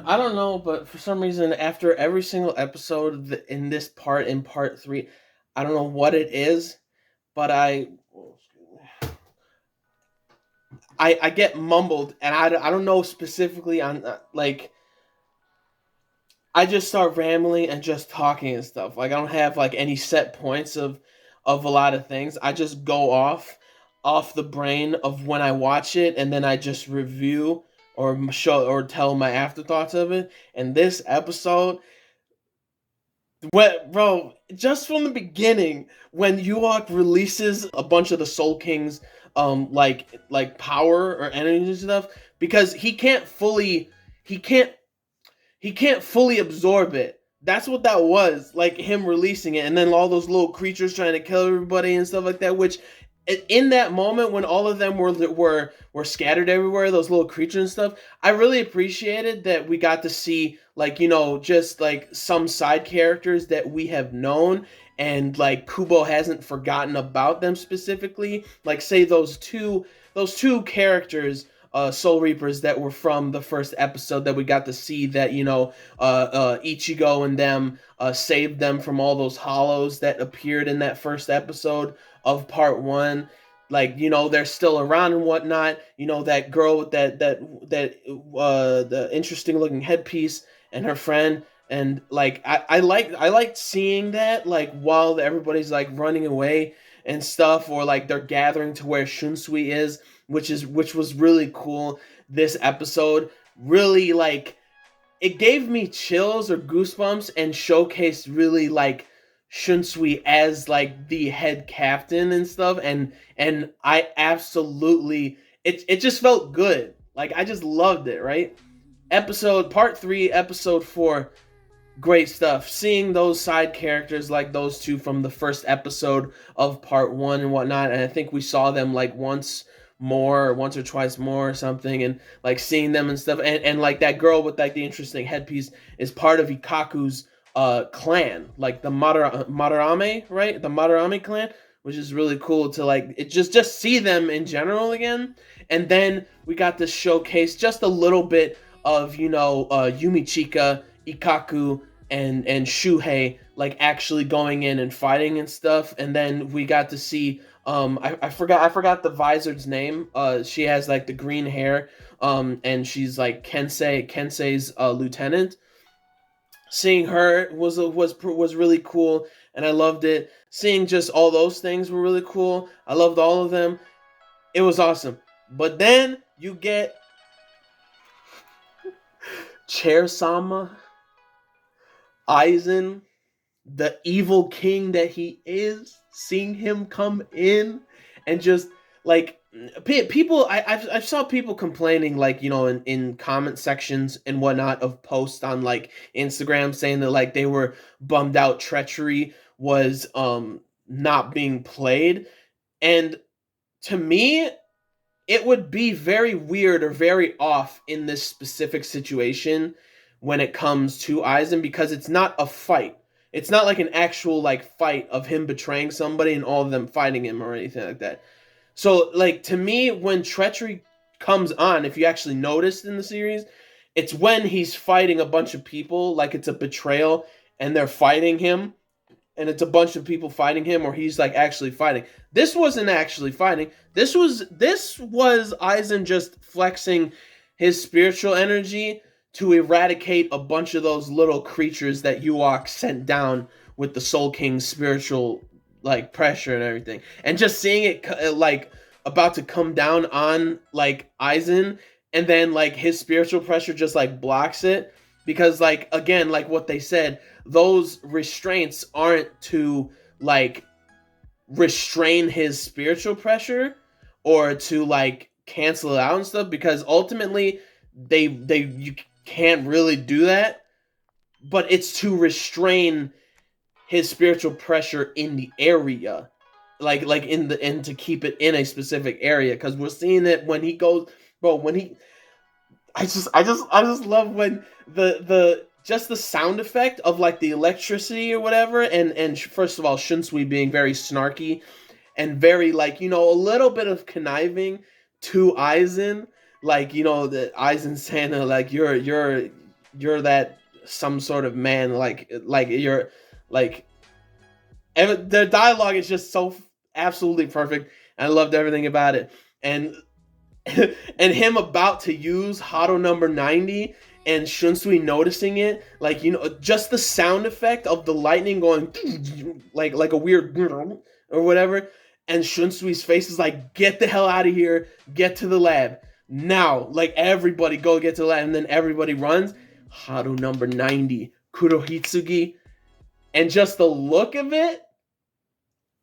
I don't know, but for some reason, after every single episode in this part, in part three, I don't know what it is, but I get mumbled, and I don't know specifically on like I just start rambling and just talking and stuff. Like I don't have like any set points of a lot of things. I just go off the brain of when I watch it, and then I just review or show or tell my afterthoughts of it. And this episode, what, bro? Just from the beginning, when Ewok releases a bunch of the Soul King's like power or energy and stuff, because he can't he can't fully absorb it. That's what that was, like him releasing it, and then all those little creatures trying to kill everybody and stuff like that. Which, in that moment when all of them were scattered everywhere, those little creatures and stuff, I really appreciated that we got to see, like, just like some side characters that we have known, and like Kubo hasn't forgotten about them specifically. Like, say those two characters, Soul Reapers, that were from the first episode that we got to see, that Ichigo and them saved them from all those hollows that appeared in that first episode of part one. Like, they're still around and whatnot. That girl with that the interesting looking headpiece, and her friend. And like I liked seeing that, like, while everybody's like running away and stuff, or like they're gathering to where Shunsui is, which was really cool. This episode really, like, it gave me chills or goosebumps, and showcased really, like, Shunsui as like the head captain and stuff. And I absolutely, it just felt good. Like, I just loved it, right? Episode part 3, episode 4, great stuff. Seeing those side characters, like those two from the first episode of part 1 and whatnot, and I think we saw them like once or twice more or something, and like seeing them and stuff, and like that girl with like the interesting headpiece is part of Ikaku's clan, like the Madarame, right? The Madarame clan, which is really cool to, like, it just see them in general again. And then we got to showcase just a little bit of Yumichika, Ikaku, and Shuhei, like, actually going in and fighting and stuff. And then we got to see, I forgot the Visor's name. She has like the green hair, and she's like Kensei's lieutenant. Seeing her was really cool, and I loved it. Seeing just all those things were really cool. I loved all of them. It was awesome. But then you get Chair Sama, Aizen, the evil king that he is. Seeing him come in and just, like, people, I saw people complaining, like, in comment sections and whatnot of posts on like Instagram, saying that, like, they were bummed out treachery was not being played. And to me, it would be very weird or very off in this specific situation when it comes to Aizen, because it's not a fight. It's not like an actual, like, fight of him betraying somebody and all of them fighting him or anything like that. So, like, to me, when treachery comes on, if you actually noticed in the series, it's when he's fighting a bunch of people, like it's a betrayal, and they're fighting him, and it's a bunch of people fighting him, or he's like actually fighting. This wasn't actually fighting. This was Aizen just flexing his spiritual energy to eradicate a bunch of those little creatures that Ewok sent down with the Soul King's spiritual, like, pressure and everything. And just seeing it, like, about to come down on, like, Aizen, and then, like, his spiritual pressure just, like, blocks it. Because, like, again, like what they said, those restraints aren't to, like, restrain his spiritual pressure or to, like, cancel it out and stuff, because ultimately you can't really do that, but it's to restrain his spiritual pressure in the area, like in the and to keep it in a specific area, because we're seeing it when he goes, bro, when he I just love when the just the sound effect of, like, the electricity or whatever, and first of all, Shunsui being very snarky and very, like, a little bit of conniving to Aizen, like, the Aizen saying, like, you're you're that some sort of man, like you're like the dialogue is just so absolutely perfect. I loved everything about it, and and him about to use HADO number 90 and Shunsui noticing it, like, you know, just the sound effect of the lightning going like a weird or whatever, and Shunsui's face is like, get the hell out of here, get to the lab now, like everybody go get to the lab, and then everybody runs. HADO number 90, Kurohitsugi, and just the look of it,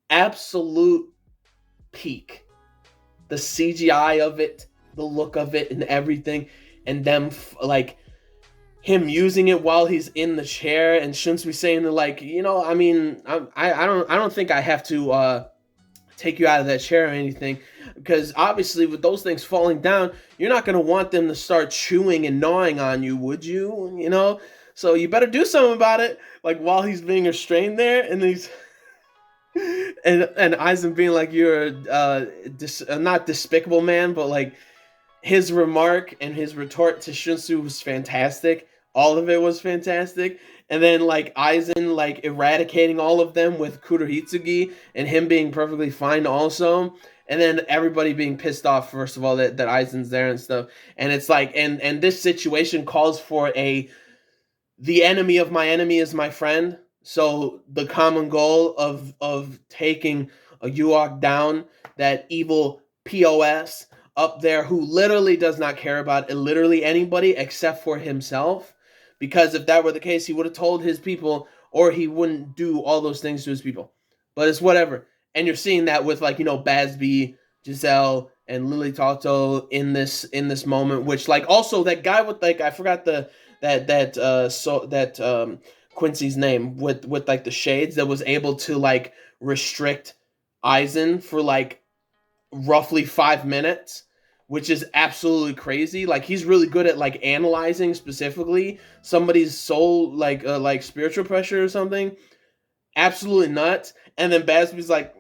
absolute peak. The CGI of it, the look of it, and everything, and them like him using it while he's in the chair, and Shunsui saying like, you know, I mean, I don't think I have to take you out of that chair or anything, because obviously with those things falling down, you're not gonna want them to start chewing and gnawing on you, would you? You know, so you better do something about it. Like while he's being restrained there, and he's and Aizen being like, you're not despicable man, but like his remark and his retort to Shunsui was fantastic. All of it was fantastic. And then like Aizen like eradicating all of them with Kurohitsugi and him being perfectly fine also. And then everybody being pissed off, first of all, that Aizen's there and stuff. And it's like, and this situation calls for the enemy of my enemy is my friend. So the common goal of taking a Uok down, that evil POS up there who literally does not care about literally anybody except for himself. Because if that were the case, he would have told his people, or he wouldn't do all those things to his people. But it's whatever. And you're seeing that with, like, you know, Basby, Giselle, and Lily Toto in this moment, which, like, also that guy with, like, I forgot Quincy's name with like the shades, that was able to like restrict Aizen for like roughly 5 minutes, which is absolutely crazy. Like he's really good at like analyzing specifically somebody's soul, like spiritual pressure or something. Absolutely nuts. And then Basby's like,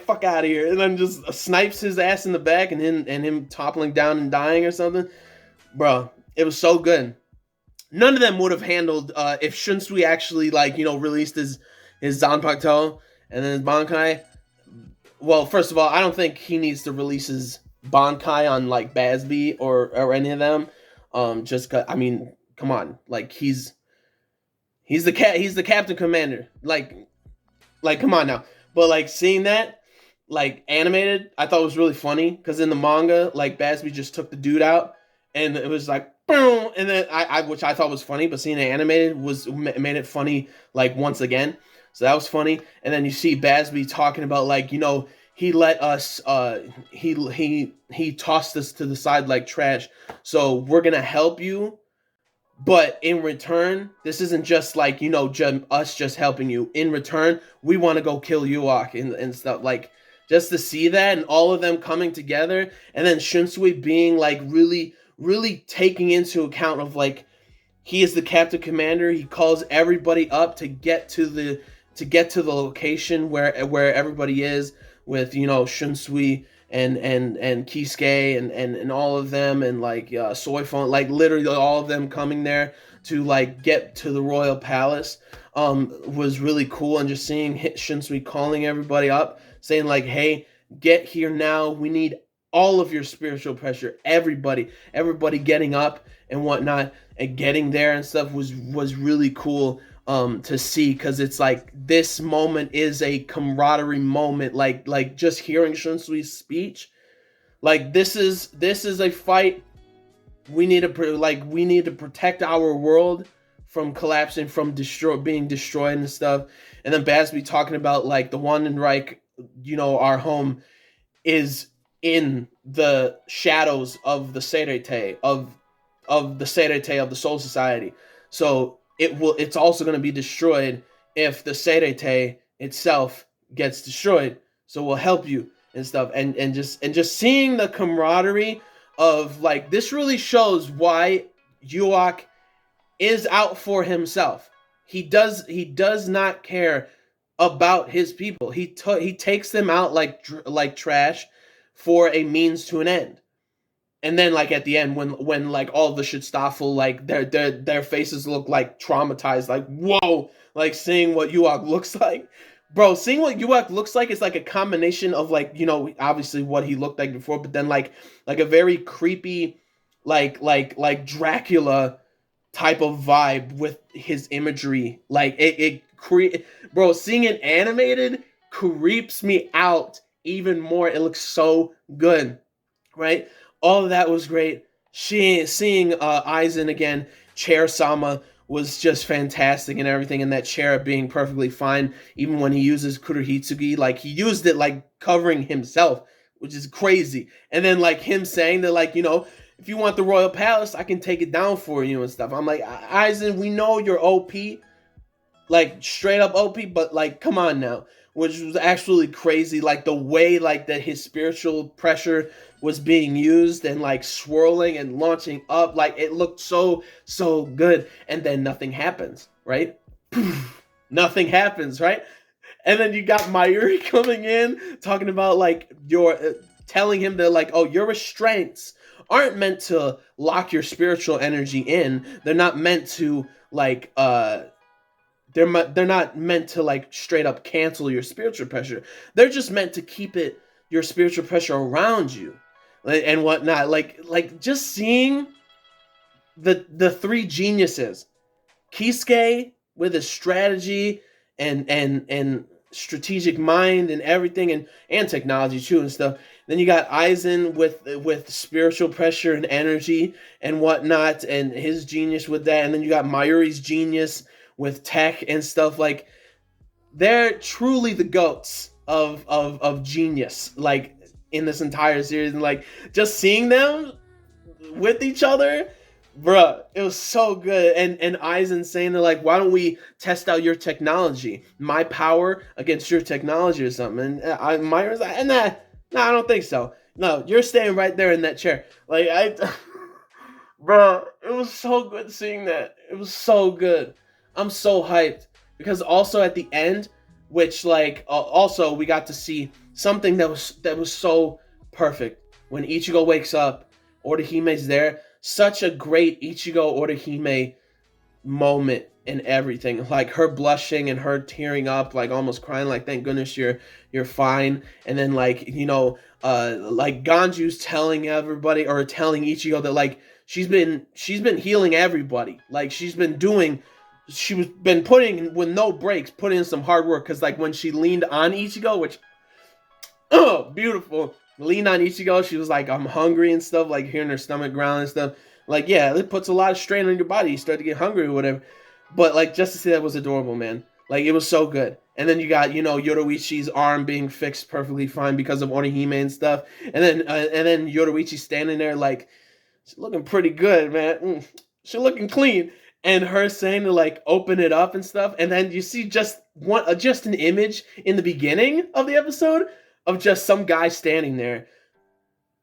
fuck out of here, and then just snipes his ass in the back, and him toppling down and dying or something. Bro, it was so good. None of them would have handled if Shunsui actually, like, you know, released his Zanpakuto and then his Bankai. Well, first of all, I don't think he needs to release his Bankai on like Basby or any of them. Just 'cause, I mean, come on, like he's the captain commander. Like come on now. But like seeing that like animated, I thought was really funny, because in the manga, like Basby just took the dude out, and it was like boom, and then I which I thought was funny, but seeing it animated made it funny like once again. So that was funny. And then you see Basby talking about, like, you know, he let us he tossed us to the side like trash, so we're gonna help you, but in return, this isn't just like, you know, us just helping you. In return, we want to go kill Uok and stuff. Like, just to see that, and all of them coming together, and then Shunsui being like really taking into account of like, he is the captain commander. He calls everybody up to get to the location where everybody is, with, you know, Shunsui and Kisuke and all of them, and like Soifon, like literally all of them coming there to like get to the royal palace was really cool. And just seeing Shunsui calling everybody up, saying like, hey, get here now, we need all of your spiritual pressure, everybody getting up and whatnot and getting there and stuff was really cool to see, because it's like this moment is a camaraderie moment. Like just hearing Shunsui's speech, like this is a fight we need to protect our world from collapsing, from being destroyed and stuff. And then Basby talking about like the Wandenreich, you know, our home is in the shadows of the Seirete, of the Seirete of the Soul Society. So it's also going to be destroyed if the Seirete itself gets destroyed. So we'll help you and stuff. And just seeing the camaraderie of like, this really shows why Uok is out for himself. He does not care about his people. He takes them out like trash for a means to an end. And then like at the end when like all the Shitstaffel, like their faces look like traumatized, like whoa, like seeing what Yuak looks like. Bro, seeing what Yuak looks like is like a combination of like, obviously what he looked like before, but then like a very creepy like Dracula type of vibe with his imagery. Like bro, seeing it animated creeps me out even more. It looks so good, right? All of that was great. Seeing Aizen again, Chair Sama was just fantastic and everything, and that chair being perfectly fine, even when he uses Kurohitsugi, like he used it like covering himself, which is crazy. And then like him saying that, like, if you want the royal palace, I can take it down for you and stuff. I'm like, Aizen, we know you're OP, like straight up OP, but like, come on now. Which was actually crazy, like the way like that his spiritual pressure was being used and like swirling and launching up, like it looked so good. And then nothing happens, right? Nothing happens, right? And then you got Mayuri coming in talking about like your telling him that like, oh, your restraints aren't meant to lock your spiritual energy in. They're not meant to like they're not meant to like straight up cancel your spiritual pressure. They're just meant to keep your spiritual pressure around you and whatnot. Like just seeing the three geniuses, Kisuke with his strategy and strategic mind and everything, and technology too and stuff. Then you got Aizen with spiritual pressure and energy and whatnot, and his genius with that. And then you got Mayuri's genius with tech and stuff. Like, they're truly the goats of genius, like, in this entire series. And like just seeing them with each other, bruh, it was so good. And Aizen saying that, like, why don't we test out your technology, my power against your technology or something. And Myra's like, nah, I don't think so. No, you're staying right there in that chair. Like, bro, it was so good seeing that. It was so good. I'm so hyped because also at the end, which like also we got to see something that was so perfect when Ichigo wakes up. Orihime's there. Such a great Ichigo Orihime moment and everything. Like her blushing and her tearing up, like almost crying, like thank goodness you're fine. And then like like Ganju's telling everybody or telling Ichigo that like she's been healing everybody. Like she's been putting with no breaks, putting in some hard work. Cause like when she leaned on Ichigo, which beautiful. Leaned on Ichigo, she was like, I'm hungry and stuff, like hearing her stomach growl and stuff. Like, yeah, it puts a lot of strain on your body. You start to get hungry or whatever. But like just to see that was adorable, man. Like it was so good. And then you got, Yoruichi's arm being fixed perfectly fine because of Orihime and stuff. And then Yoruichi standing there like, she's looking pretty good, man. She's looking clean. And her saying to like open it up and stuff. And then you see just an image in the beginning of the episode of just some guy standing there,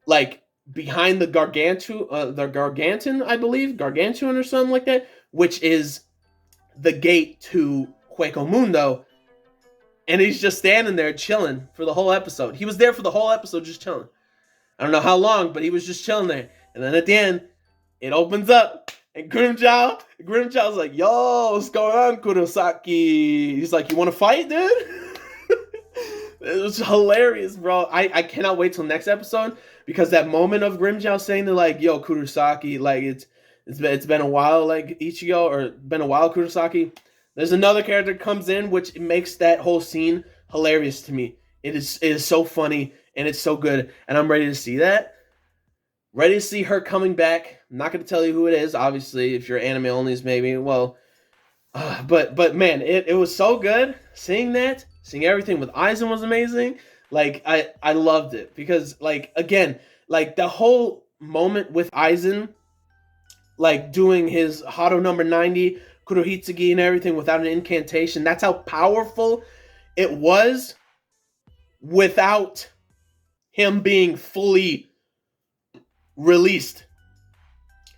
like behind the Gargantuan, I believe, Gargantuan or something like that, which is the gate to Hueco Mundo. And he's just standing there chilling for the whole episode. He was there for the whole episode just chilling. I don't know how long, but he was just chilling there. And then at the end, it opens up. And Grimjow's like, yo, what's going on, Kurosaki? He's like, you want to fight, dude? It was hilarious, bro. I cannot wait till next episode because that moment of Grimjow saying to like, yo, Kurosaki, like it's been a while, like Ichigo, or been a while, Kurosaki. There's another character that comes in which makes that whole scene hilarious to me. It is so funny and it's so good, and I'm ready to see that. Ready to see her coming back. I'm not going to tell you who it is, obviously. If you're anime onlys, maybe. Well, but man, it was so good seeing that. Seeing everything with Aizen was amazing. Like, I loved it. Because, like, again, like, the whole moment with Aizen, like, doing his HADO number 90, Kurohitsugi and everything without an incantation, that's how powerful it was without him being fully released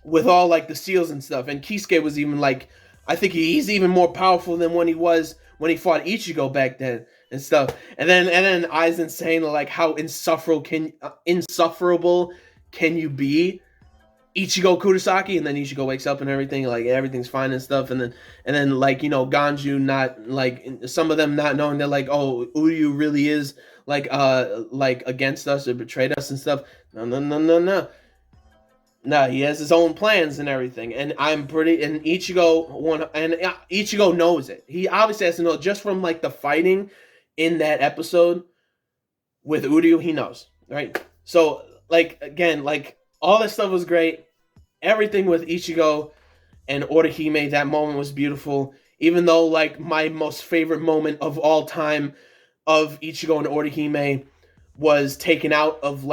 with all like the seals and stuff. And Kisuke was even like, I think he's even more powerful than when he fought Ichigo back then and stuff. And then Aizen saying like how insufferable can you be Ichigo Kurosaki? And then Ichigo wakes up and everything, like everything's fine and stuff, and then like, you know, Ganju not like, some of them not knowing that like, oh, Uryu really is like against us or betrayed us and stuff. No, he has his own plans and everything, and Ichigo knows it. He obviously has to know just from like the fighting in that episode with Uryu. He knows, right? So like, again, like all this stuff was great. Everything with Ichigo and Orihime, that moment was beautiful. Even though like my most favorite moment of all time of Ichigo and Orihime was taken out of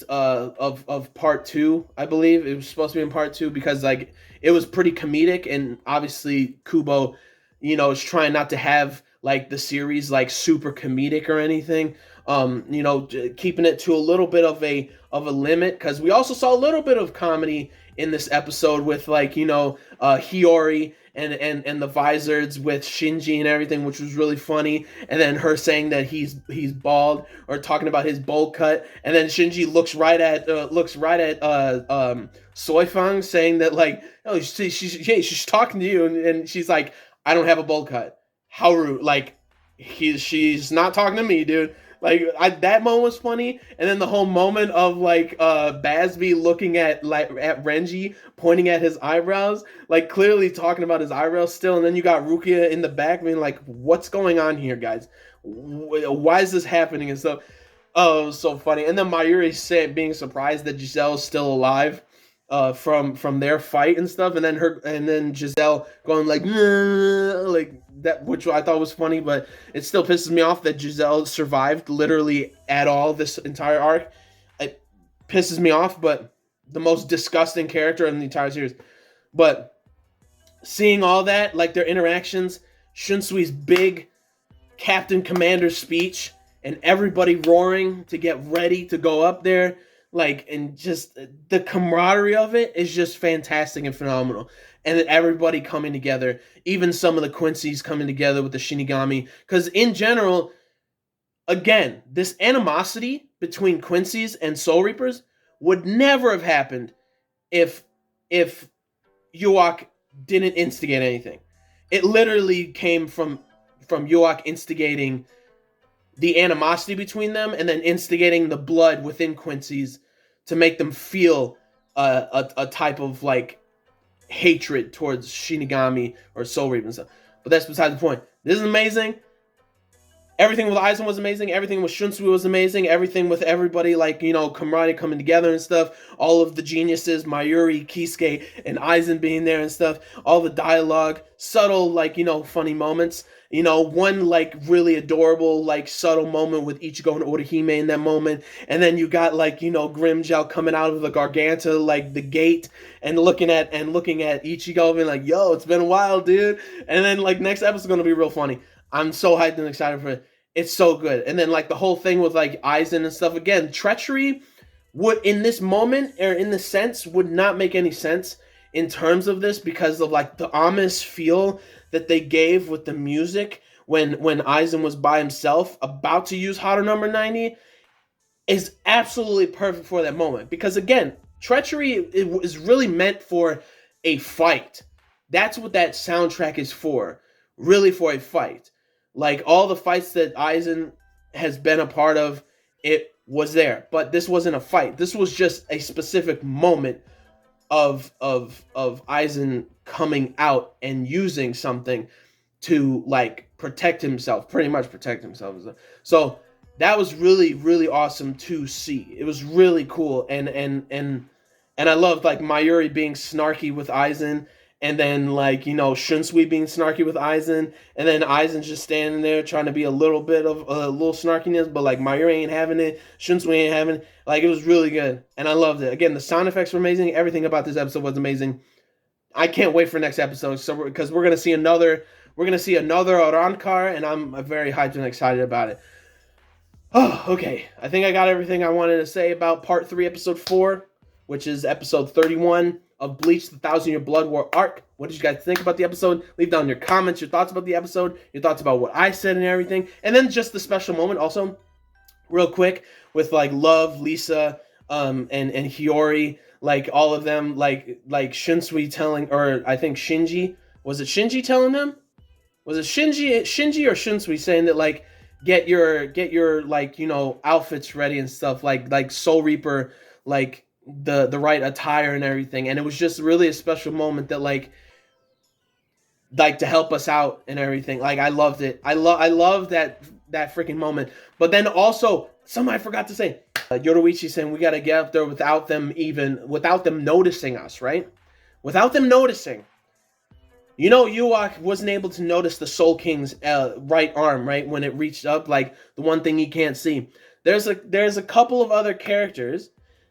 of part 2. I believe it was supposed to be in part 2 because like it was pretty comedic, and obviously Kubo, you know, is trying not to have like the series like super comedic or anything. You know, keeping it to a little bit of a limit, because we also saw a little bit of comedy in this episode with like, you know, Hiyori and the Vizards with Shinji and everything, which was really funny. And then her saying that he's bald, or talking about his bowl cut, and then Shinji looks right at Soifang, saying that like, oh, she's talking to you, and she's like, I don't have a bowl cut. How rude! Like, she's not talking to me, dude. Like, that moment was funny, and then the whole moment of like Basby looking at Renji, pointing at his eyebrows, like clearly talking about his eyebrows still, and then you got Rukia in the back being like, "What's going on here, guys? Why is this happening?" and stuff. Oh, it was so funny. And then Mayuri being surprised that Giselle's still alive from their fight and stuff, and then Giselle going like that, which I thought was funny, but it still pisses me off that Giselle survived literally at all this entire arc. It pisses me off, but the most disgusting character in the entire series. But seeing all that, like their interactions, Shunsui's big Captain Commander speech, and everybody roaring to get ready to go up there, like, and just the camaraderie of it is just fantastic and phenomenal. And then everybody coming together, even some of the Quincy's coming together with the Shinigami, because in general, again, this animosity between Quincy's and Soul Reapers would never have happened if Yuak didn't instigate anything. It literally came from Yuak instigating the animosity between them, and then instigating the blood within Quincy's to make them feel a type of like hatred towards Shinigami or Soul Reaper and stuff. But that's beside the point. This is amazing. Everything with Aizen was amazing. Everything with Shunsui was amazing. Everything with everybody, like, you know, camaraderie coming together and stuff. All of the geniuses, Mayuri, Kisuke, and Aizen being there and stuff. All the dialogue, subtle, like, you know, funny moments. You know, one, like, really adorable, like, subtle moment with Ichigo and Orihime in that moment. And then you got, like, you know, Grimmjow coming out of the Garganta, like, the gate, and looking at Ichigo, being like, yo, it's been a while, dude. And then, like, next episode's gonna be real funny. I'm so hyped and excited for it. It's so good. And then, like, the whole thing with, like, Aizen and stuff. Again, treachery would, in this moment, or in this sense, would not make any sense in terms of this, because of, like, the ominous feel that they gave with the music when Aizen was by himself about to use HADO number 90 is absolutely perfect for that moment. Because, again, treachery is really meant for a fight. That's what that soundtrack is for. Really, for a fight. Like, all the fights that Aizen has been a part of, it was there. But this wasn't a fight. This was just a specific moment of Aizen coming out and using something to, like, protect himself. Pretty much protect himself. So that was really, really awesome to see. It was really cool. And I loved, like, Mayuri being snarky with Aizen. And then, like, you know, Shunsui being snarky with Aizen. And then Aizen's just standing there trying to be a little bit of a little snarkiness. But, like, Mayuri ain't having it. Shunsui ain't having it. Like, it was really good. And I loved it. Again, the sound effects were amazing. Everything about this episode was amazing. I can't wait for next episode. So, because we're going to see another Arankar. And I'm very hyped and excited about it. Oh, okay. I think I got everything I wanted to say about Part 3, Episode 4. Which is Episode 31 of Bleach, the 1,000-Year Blood War arc. What did you guys think about the episode? Leave down your comments, your thoughts about the episode, your thoughts about what I said and everything. And then just the special moment also, real quick, with, like, Love, Lisa, and Hiyori, like all of them, like Shinsui telling, or I think Shinji, was it Shinji telling them? Was it Shinji or Shinsui saying that, like, get your like, you know, outfits ready and stuff, like Soul Reaper, like the right attire and everything. And it was just really a special moment that like to help us out and everything. Like, I loved it. I love that freaking moment. But then also, something I forgot to say, Yoruichi saying we gotta get up there without them noticing us, right? Without them noticing. You know, Yuak wasn't able to notice the Soul King's right arm, right, when it reached up, like the one thing he can't see. There's a couple of other characters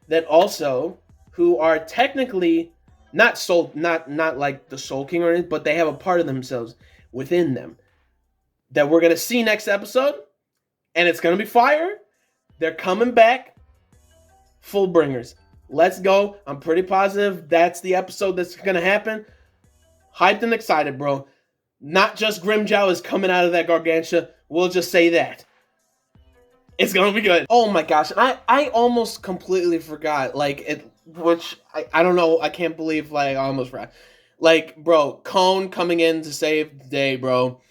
that also, who are technically not like the Soul King or anything, but they have a part of themselves within them that we're gonna see next episode, and it's gonna be fire. They're coming back, full bringers. Let's go. I'm pretty positive that's the episode that's gonna happen. Hyped and excited, bro. Not just Grimmjow is coming out of that Gargantua. We'll just say that. It's gonna be good. Oh my gosh. I almost completely forgot. Like, which I don't know. I can't believe, like, I almost forgot. Like, bro, Kon coming in to save the day, bro.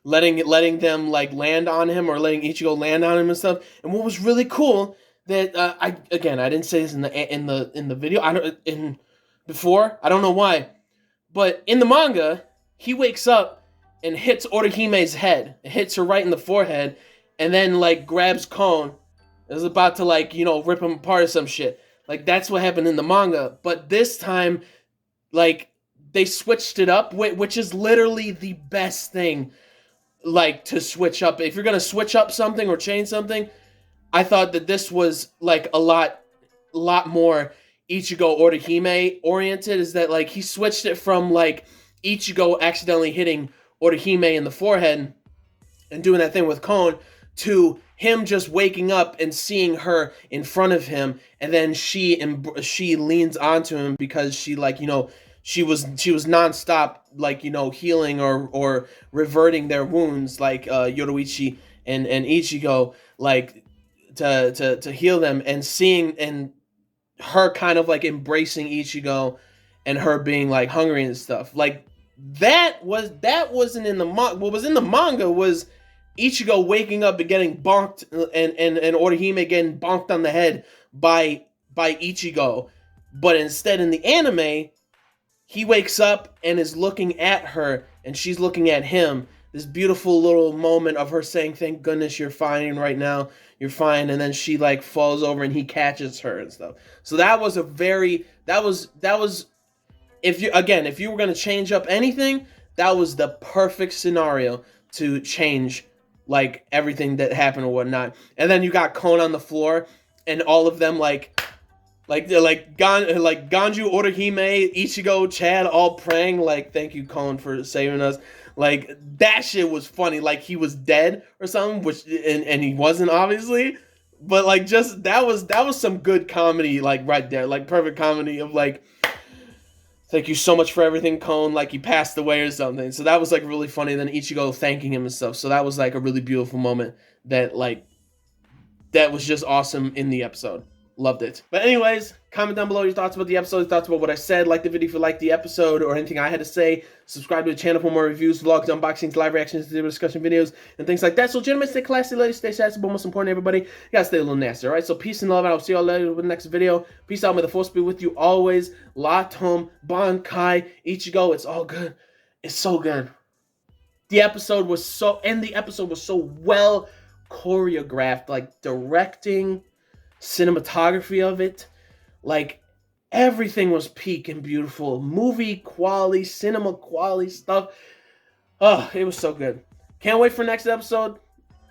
Letting them, like, land on him, or letting Ichigo land on him and stuff. And what was really cool that I didn't say this in the video. Before. I don't know why. But in the manga, he wakes up and hits Orihime's head. It hits her right in the forehead, and then, like, grabs Kon. Is about to, like, you know, rip him apart or some shit. Like, that's what happened in the manga. But this time, like, they switched it up, which is literally the best thing, like, to switch up. If you're gonna switch up something or change something, I thought that this was, like, a lot more Ichigo Orihime oriented. Is that, like, he switched it from, like, Ichigo accidentally hitting Orihime in the forehead and doing that thing with Kon, to him just waking up and seeing her in front of him, and then she leans onto him because she, like, you know, she was nonstop, like, you know, healing or reverting their wounds, like Yoruichi and Ichigo, like, to heal them, and seeing and her kind of, like, embracing Ichigo and her being, like, hungry and stuff. Like, that wasn't in the manga. What was in the manga was Ichigo waking up and getting bonked, and Orihime getting bonked on the head by Ichigo. But instead, in the anime, he wakes up and is looking at her, and she's looking at him. This beautiful little moment of her saying, "Thank goodness you're fine right now. You're fine." And then she, like, falls over and he catches her and stuff. So that was if you were going to change up anything, that was the perfect scenario to change, like, everything that happened or whatnot. And then you got Kon on the floor, and all of them, Ganju, Orihime, Ichigo, Chad, all praying, like, "Thank you, Kon, for saving us." Like, that shit was funny. Like, he was dead or something, which, and he wasn't, obviously. But, like, just, that was some good comedy, like, right there. Like, perfect comedy of, like, "Thank you so much for everything, Kon," like he passed away or something. So that was, like, really funny. Then Ichigo thanking him and stuff. So that was, like, a really beautiful moment that, like, that was just awesome in the episode. Loved it. But anyways, comment down below your thoughts about the episode, your thoughts about what I said. Like the video if you liked the episode or anything I had to say. Subscribe to the channel for more reviews, vlogs, unboxings, live reactions, discussion videos, and things like that. So gentlemen, stay classy, ladies, stay sassy, but most important, everybody, you gotta stay a little nasty, alright? So peace and love, and I'll see y'all later with the next video. Peace out, may the force be with you always. Latom, Bankai, Ichigo, it's all good. It's so good. The episode was so well choreographed, like, directing, cinematography of it, like, everything was peak and beautiful. Movie quality, cinema quality stuff. Oh, it was so good. Can't wait for next episode,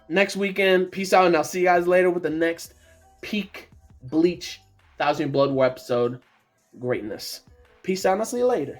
next weekend. Peace out, and I'll see you guys later with the next peak Bleach 1000 Blood War episode. Greatness. Peace out, and I'll see you later.